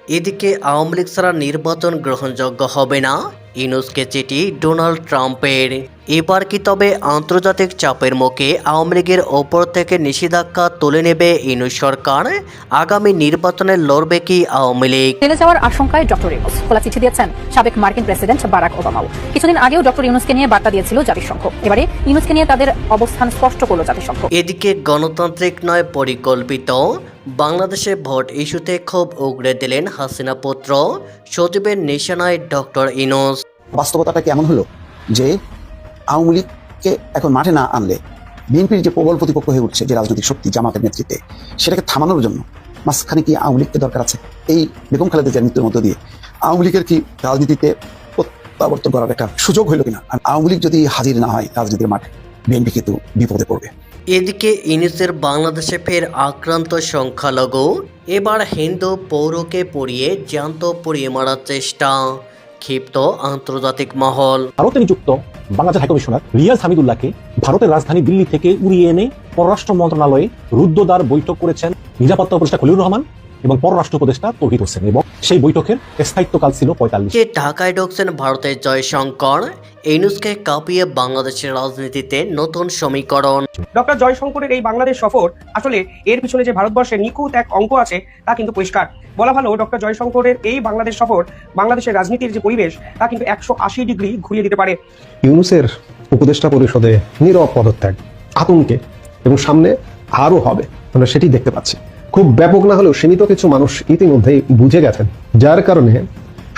এদিকে আওয়ামী লীগ ছাড়া নির্বাচন গ্রহণযোগ্য হবে না, ইউনূসকে চিঠি ডোনাল্ড ট্রাম্পের। এবার কি তবে আন্তর্জাতিক চাপের মুখে আওয়ামী লীগের ওপর থেকে নিষেধাজ্ঞা তুলে নেবে ইউনূস সরকার? আগামী নির্বাচনে লড়বে কি আওয়ামী লীগ? জেলে যাওয়ার আশঙ্কায় ডক্টর ইউনূস খোলা চিঠি দিয়েছেন সাবেক মার্কিন প্রেসিডেন্ট বারাক ওবামাও। কিছুদিন আগেও ডক্টর ইউনূসকে নিয়ে বার্তা দিয়েছিল জাতিসংঘ। এবারে ইউনূসকে নিয়ে তাদের অবস্থান স্পষ্ট করল জাতিসংঘ। এদিকে গণতান্ত্রিক নয় পরিকল্পিত বাংলাদেশে ভোট ইস্যুতে ক্ষোভ উগড়ে দিলেন হাসিনা পুত্র সজীবের নিশানায় ডক্টর ইউনূস। বাস্তবতাটা কেমন হলো যে আওয়ামী লীগকে এখন মাঠে না আনলে বিএনপির যে প্রবল প্রতিপক্ষ হয়ে উঠছে যে রাজনৈতিক শক্তি জামাতের নেতৃত্বে, সেটাকে থামানোর জন্য মাঝখানে কি আওয়ামী লীগকে দরকার আছে? এই বেগম খালেদা জিয়ার মৃত্যুর মধ্য দিয়ে আওয়ামী লীগের কি রাজনীতিতে প্রত্যাবর্তন করার একটা সুযোগ হইল কিনা? আর আওয়ামী লীগ যদি হাজির না হয় রাজনীতির মাঠে, বিএনপি কিন্তু বিপদে পড়বে। এদিকে ইউনূসের বাংলাদেশে ফের আক্রান্ত সংখ্যালঘু, এবার হিন্দু পৌরকে পুড়িয়ে জ্যান্ত পুড়িয়ে মারার চেষ্টা, ক্ষিপ্ত আন্তর্জাতিক মহল। ভারতে নিযুক্ত বাংলাদেশ হাইকমিশনার রিয়াজ হামিদুল্লাহকে ভারতের রাজধানী দিল্লি থেকে উড়িয়ে এনে পররাষ্ট্র মন্ত্রণালয়ে রুদ্ধদ্বার বৈঠক করেছেন নিরাপত্তা উপদেষ্টা খলিলুর রহমান এবং পররাষ্ট্র উপদেষ্টা তৌহিদ হোসেন, এবং সেই বৈঠকের স্থায়িত্বকাল ছিল 45। যে ঢাকায় ঢুকছেন ভারতের জয়শঙ্কর, ইউনূসকে কাঁপিয়ে বাংলাদেশের রাজনীতিতে নতুন সমীকরণ। ডক্টর জয়শঙ্করের এই বাংলাদেশ সফর আসলে এর পিছনে যে ভারতবর্ষের নিখুঁত এক অঙ্ক আছে তা কিন্তু পরিষ্কার। বলা ভালো, ডক্টর জয়শঙ্করের এই বাংলাদেশ সফর বাংলাদেশের রাজনীতির যে পরিবেশ তা কিন্তু 180 ডিগ্রি ঘুরিয়ে দিতে পারে। ইউনূসের উপদেষ্টা পরিষদে নীরব পদত্যাগ আতঙ্কে, এবং সামনে আরো হবে, আমরা সেটি দেখতে পাচ্ছি। খুব ব্যাপক না হলেও সীমিত কিছু মানুষ ইতিমধ্যেই বুঝে গেছেন, যার কারণে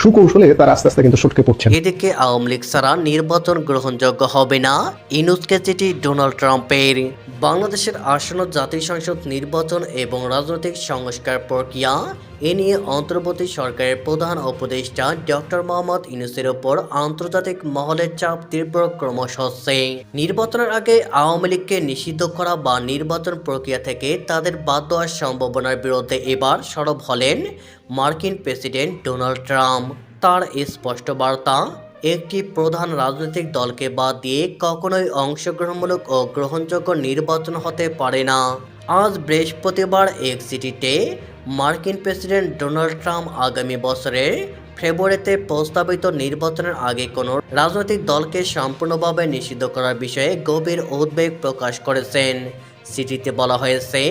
সুকৌশলে তার আস্তে আস্তে কিন্তু সটকে পড়ছেন। এদিকে আওয়ামী লীগ ছাড়া নির্বাচন গ্রহণযোগ্য হবে না, ইউনূসকে চিঠি ডোনাল্ড ট্রাম্পের। বাংলাদেশের আসন্ন জাতীয় সংসদ নির্বাচন এবং রাজনৈতিক সংস্কার প্রক্রিয়া এ নিয়ে অন্তর্বর্তী সরকারের প্রধান উপদেষ্টা ডক্টর মোহাম্মদ ইউনূসের ওপর আন্তর্জাতিক মহলের চাপ তীব্র ক্রমশ হচ্ছে। নির্বাচনের আগে আওয়ামী লীগকে নিষিদ্ধ করা বা নির্বাচন প্রক্রিয়া থেকে তাদের বাদ দেওয়ার সম্ভাবনার বিরুদ্ধে এবার সরব হলেন মার্কিন প্রেসিডেন্ট ডোনাল্ড ট্রাম্প। তার স্পষ্ট বার্তা, একটি প্রধান রাজনৈতিক দলকে বাদ দিয়ে কখনোই অংশগ্রহণমূলক ও গ্রহণযোগ্য নির্বাচন হতে পারে না। আজ বৃহস্পতিবার এক চিঠিতে মার্কিন প্রেসিডেন্ট ডোনাল্ড ট্রাম্প আগামী বছরের ফেব্রুয়ারিতে প্রস্তাবিত নির্বাচনের আগে কোনো রাজনৈতিক দলকে সম্পূর্ণভাবে নিষিদ্ধ করার বিষয়ে গভীর উদ্বেগ প্রকাশ করেছেন। চিঠিতে বলা হয়েছে,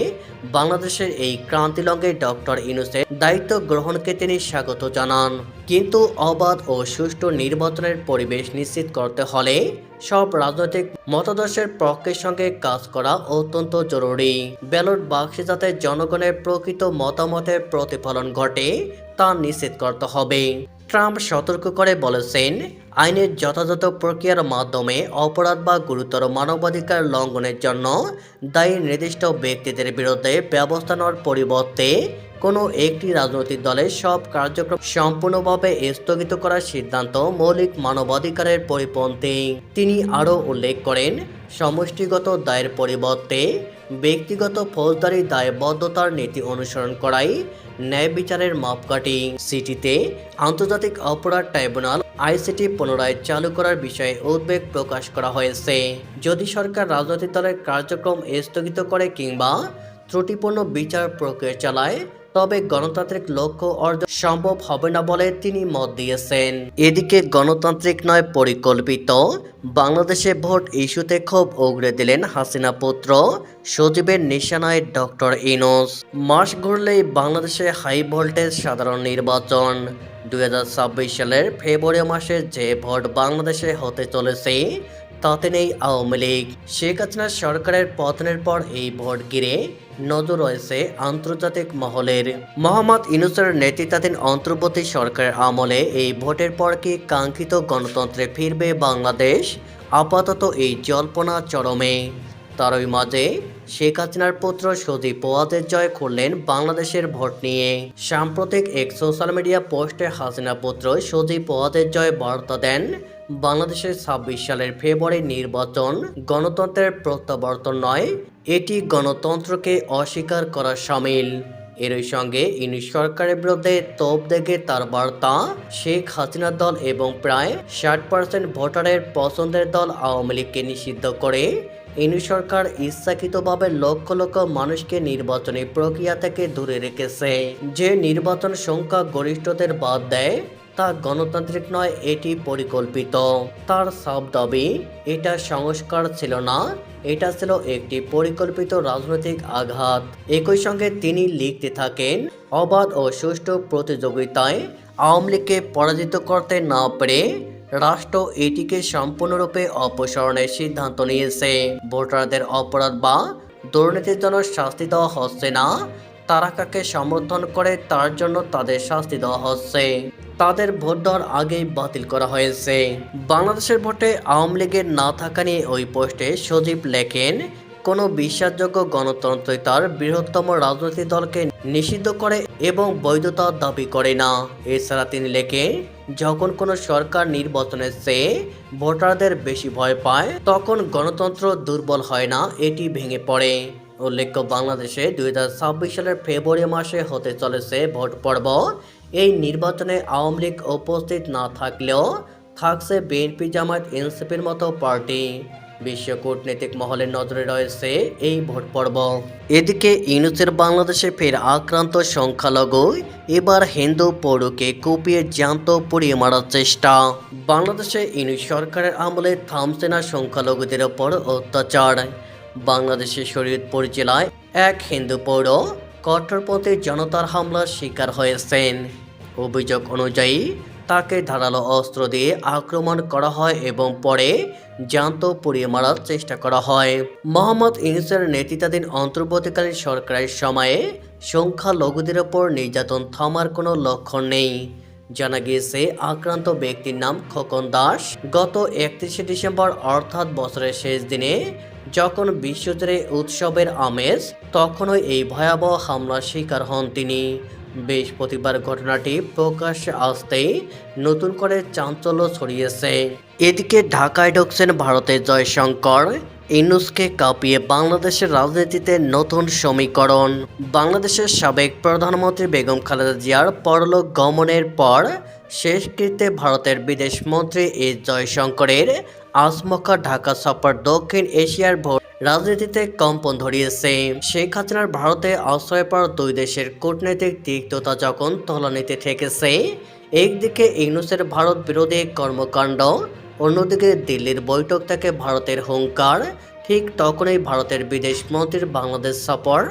বাংলাদেশের এই ক্রান্তিলগ্নে ডক্টর ইউনূসের দায়িত্ব গ্রহণকে তিনি স্বাগত জানান, কিন্তু অবাধ ও সুষ্ঠু নির্বাচনের পরিবেশ নিশ্চিত করতে হলে সব রাজনৈতিক মতাদর্শের পক্ষের সঙ্গে কাজ করা অত্যন্ত জরুরি। ব্যালট বাক্সে যাতে জনগণের প্রকৃত মতামতের প্রতিফলন ঘটে তা নিশ্চিত করতে হবে। ট্রাম্প সতর্ক করে বলেছেন, আইনের যথাযথ প্রক্রিয়ার মাধ্যমে অপরাধ বা গুরুতর মানবাধিকার লঙ্ঘনের জন্য দায়ী নির্দিষ্ট ব্যক্তিদের বিরুদ্ধে ব্যবস্থা নেওয়ার পরিবর্তে কোনো একটি রাজনৈতিক দলের সব কার্যক্রম সম্পূর্ণভাবে স্থগিত করার সিদ্ধান্ত মৌলিক মানবাধিকারের পরিপন্থী। তিনি আরও উল্লেখ করেন, সমষ্টিগত দায়ের পরিবর্তে ব্যক্তিগত ফৌজদারি দায়বদ্ধতার নীতি অনুসরণ করাই ন্যায় বিচারের মাপকাঠি। চিঠিতে আন্তর্জাতিক অপরাধ ট্রাইব্যুনাল আইসিটি পুনরায় চালু করার বিষয়ে উদ্বেগ প্রকাশ করা হয়েছে। যদি সরকার রাজনৈতিক দলের কার্যক্রম স্থগিত করে কিংবা ত্রুটিপূর্ণ বিচার প্রক্রিয়া চালায়, তবে গণতান্ত্রিক লক্ষ্য অর্জন সম্ভব হবে না বলে তিনি মত দিয়েছেন। এদিকে গণতান্ত্রিক নয় পরিকল্পিত বাংলাদেশে ভোট ইস্যুতে ক্ষোভ উগড়ে দিলেন হাসিনা পুত্র সজীবের নিশানায় ডক্টর ইউনূস। মাস ঘুরলেই বাংলাদেশে হাই ভোল্টেজ সাধারণ নির্বাচন। 2026 সালের ফেব্রুয়ারি মাসে যে ভোট বাংলাদেশে হতে চলেছে তাতে নেই আওয়ামী লীগ। শেখ হাসিনার সরকারের পতনের পর এই ভোট ঘিরে নজর রয়েছে আন্তর্জাতিক মহলের। মোহাম্মদ ইউনূসের নেতৃত্বাধীন অন্তর্বর্তী সরকারের আমলে এই ভোটের পর কি কাঙ্ক্ষিত গণতন্ত্রে ফিরবে বাংলাদেশ? আপাতত এই জল্পনা চরমে। তারই মাঝে শেখ হাসিনার পুত্র সজীব ওয়াজেদ জয় করলেন বাংলাদেশের ভোট নিয়ে। সাম্প্রতিক এক সোশ্যাল মিডিয়া পোস্টে হাসিনা পুত্র সজীব ওয়াজেদ জয় বার্তা দেন, বাংলাদেশের 26 সালের ফেব্রুয়ারি নির্বাচন গণতন্ত্রের প্রত্যাবর্তন নয়, এটি গণতন্ত্রকে অস্বীকার করা শামিল। এরই সঙ্গে ইউনূস সরকারের বিরুদ্ধে তোপ দেগে তার বার্তা, শেখ হাসিনার দল এবং প্রায় 60% ভোটারের পছন্দের দল আওয়ামী লীগকে নিষিদ্ধ করে ইনু সরকার ইচ্ছাকৃতভাবে লক্ষ লক্ষ মানুষকে নির্বাচনী প্রক্রিয়া থেকে দূরে রেখেছে। যে নির্বাচন সংখ্যা গরিষ্ঠদের বাদ দেয় তা গণতান্ত্রিক নয়, এটি পরিকল্পিত। তার সব দাবি এটা সংস্কার ছিল না, এটা ছিল একটি পরিকল্পিত রাজনৈতিক আঘাত। একই সঙ্গে তিনি লিখতে থাকেন, অবাধ ও সুষ্ঠু প্রতিযোগিতায় আওয়ামী লীগকে পরাজিত করতে না পেরে রাষ্ট্র এটিকে সম্পূর্ণরূপে অপসারণের সিদ্ধান্ত নিয়েছে। ভোটারদের অপরাধ বা দুর্নীতির জন্য শাস্তি দেওয়া হচ্ছে না, তারা কাকে সমর্থন করে তার জন্য তাদের শাস্তি দেওয়া হচ্ছে। তাদের ভোট দেওয়ার আগেই বাতিল করা হয়েছে। বাংলাদেশের ভোটে আওয়ামী লীগের না থাকা নিয়ে ওই পোস্টে সজীব লেখেন, কোনো বিশ্বাসযোগ্য গণতন্ত্রই তার বৃহত্তম রাজনৈতিক দলকে নিষিদ্ধ করে এবং বৈধতা দাবি করে না। এছাড়া তিনি লেখেন, যখন কোনো সরকার নির্বাচনের চেয়ে ভোটারদের বেশি ভয় পায় তখন গণতন্ত্র দুর্বল হয় না, এটি ভেঙে পড়ে। উল্লেখ্য, বাংলাদেশে 2026 সালের ফেব্রুয়ারি মাসে হতে চলেছে ভোট পর্ব। এই নির্বাচনে আওয়ামী লীগ উপস্থিত না থাকলেও থাকছে বিএনপি, জামায়াত, এনসিপির মতো পার্টি। বিশ্ব কূটনৈতিক মহলের নজরে রয়েছে এই ভোট পর্ব। এদিকে ইউনূসের বাংলাদেশে ফের আক্রান্ত সংখ্যালঘু এবার হিন্দু পৌরকে কুপিয়ে জ্যান্ত পুড়িয়ে মারার চেষ্টা। বাংলাদেশে ইউনূস সরকারের আমলে থামছে না সংখ্যালঘুদের ওপর অত্যাচার। বাংলাদেশের শরীয়তপুর জেলায় এক হিন্দু পৌর কট্টরপন্থী জনতার হামলার শিকার হয়েছেন। অভিযোগ অনুযায়ী তাকে ধারালো অস্ত্র দিয়ে আক্রমণ করা হয় এবং পরে জ্যান্ত পুড়িয়ে মারার চেষ্টা করা হয়। মোহাম্মদ ইউনূসের নেতৃত্বাধীন অন্তর্বর্তীকালীন সরকারের সময়ে সংখ্যালঘুদের ওপর নির্যাতন থামার কোনো লক্ষণ নেই। জানা গিয়েছে, আক্রান্ত ব্যক্তির নাম খোকন দাস। গত 31 ডিসেম্বর অর্থাৎ বছরের শেষ দিনে যখন বিশ্বজুড়ে উৎসবের আমেজ, তখনই এই ভয়াবহ হামলার শিকার হন তিনি। বৃহস্পতিবার ঘটনাটি প্রকাশ্যে আসতেই নতুন করে চাঞ্চল্য ছড়িয়েছে। এদিকে ঢাকায় ঢুকছেন ভারতের জয়শঙ্কর। ইউনূসকে কাঁপিয়ে বাংলাদেশের রাজনীতিতে নতুন সমীকরণ। বাংলাদেশের সাবেক প্রধানমন্ত্রী বেগম খালেদা জিয়ার পরলোক গমনের পর শেষকৃত্যে ভারতের বিদেশমন্ত্রী এস জয়শঙ্করের আচমকা ঢাকা সফর দক্ষিণ এশিয়ার ভোট রাজনীতিতে কম্পন ধরিয়েছে। শেখ হাসিনার ভারতে আশ্রয় পাওয়া দুই দেশের কূটনৈতিক তিক্ততা যখন তলানিতে ঠেকেছে, একদিকে ইউনূসের ভারত বিরোধী কর্মকাণ্ড, অন্যদিকে দিল্লির বৈঠক থেকে ভারতের হুঙ্কার, ঠিক তখনই ভারতের বিদেশমন্ত্রীর বাংলাদেশ সফর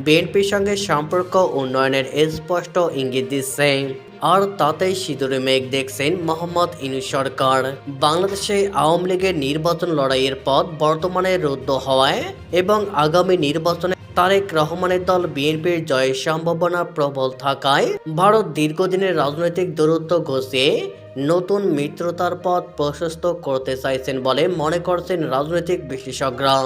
বিএনপির সঙ্গে সম্পর্ক উন্নয়নের স্পষ্ট ইঙ্গিত দিচ্ছে। আর তাতেই সিঁদুরে মেঘ দেখছেন মোহাম্মদ ইউনূস সরকার। বাংলাদেশে আওয়ামী লীগের নির্বাচন লড়াইয়ের পথ বর্তমানে রুদ্ধ হওয়ায় এবং আগামী নির্বাচনে তারেক রহমানের দল বিএনপির জয়ের সম্ভাবনা প্রবল থাকায় ভারত দীর্ঘদিনের রাজনৈতিক দূরত্ব ঘষিয়ে নতুন মিত্রতার পথ প্রশস্ত করতে চাইছেন বলে মনে করছেন রাজনৈতিক বিশেষজ্ঞরা।